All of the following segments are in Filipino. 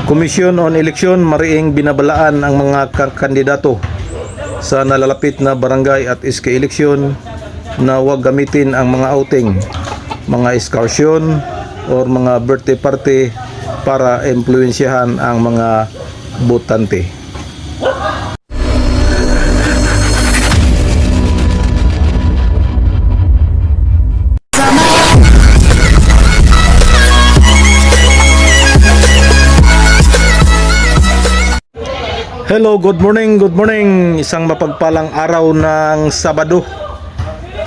Commission on Election mariing binabalaan ang mga kandidato sa nalalapit na barangay at SK election na huwag gamitin ang mga outing, mga excursion or mga birthday party para impluwensyahan ang mga botante. Hello, good morning, good morning. Isang mapagpalang araw ng Sabado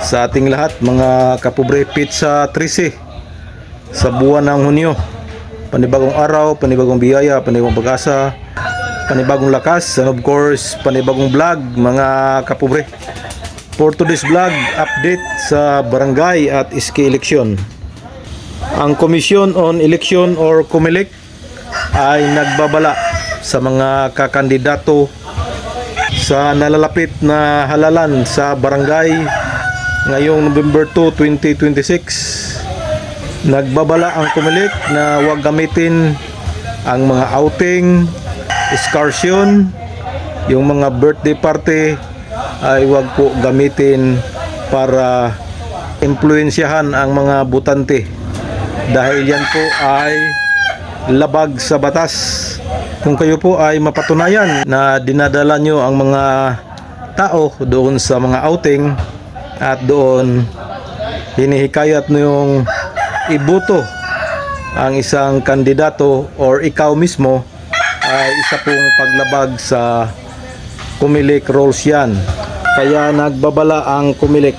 sa ating lahat, mga kapobre. Pizza 13 sa buwan ng Hunyo. Panibagong araw, panibagong biyaya, panibagong pag-asa, panibagong lakas, and of course, panibagong vlog, mga kapobre. For today's vlog, update sa barangay at SK election. Ang Commission on Election or COMELEC ay nagbabala sa mga kakandidato sa nalalapit na halalan sa barangay ngayong November 2, 2026. Nagbabala ang COMELEC na huwag gamitin ang mga outing, excursion, yung mga birthday party ay huwag po gamitin para impluwensyahan ang mga botante dahil yan po ay labag sa batas. Kung kayo po ay mapatunayan na dinadala nyo ang mga tao doon sa mga outing at doon hinihikayat nyo yung iboto ang isang kandidato or ikaw mismo, ay isa pong paglabag sa COMELEC rules yan. Kaya nagbabala ang COMELEC.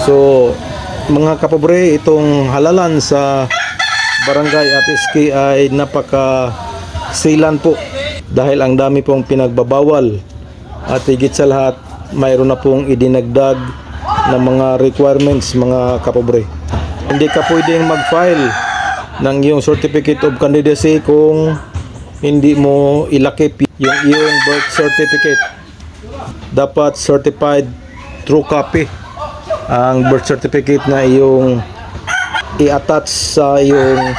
So mga kapobre, itong halalan sa barangay at SK ay napaka silan po dahil ang dami pong pinagbabawal at higit sa lahat mayroon na pong idinagdag ng mga requirements, mga kapobre. Hindi ka pwedeng mag-file ng iyong certificate of candidacy kung hindi mo ilakip yung iyong birth certificate. Dapat certified true copy ang birth certificate na iyong i-attach sa iyong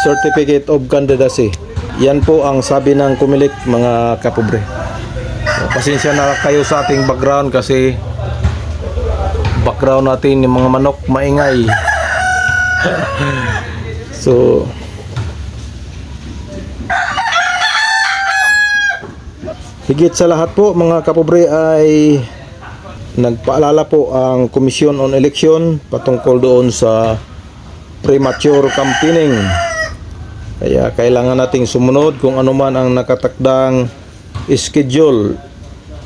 certificate of candidacy. Yan po ang sabi ng COMELEC, mga kapobre. So, pasensya na kayo sa ating background kasi background natin yung mga manok maingay. So higit sa lahat po, mga kapobre, ay nagpaalala po ang Commission on Election patungkol doon sa premature campaigning. Kaya kailangan nating sumunod kung ano man ang nakatakdang schedule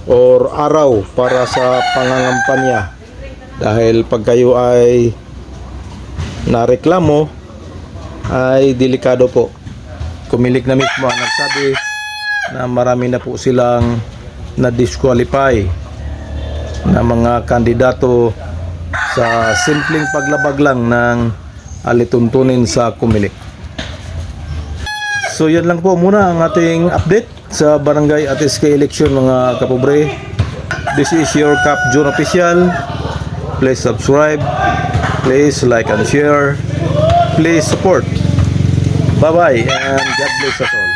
or araw para sa pangangampanya. Dahil pag kayo ay nareklamo, ay delikado po. COMELEC na mismo ang nagsabi na marami na po silang na-disqualify na mga kandidato sa simpleng paglabag lang ng alituntunin sa COMELEC. So yan lang po muna ang ating update sa barangay at SK election, mga kapobre. This is your Cap John Official. Please subscribe, please like and share, please support. Bye bye and God bless us all.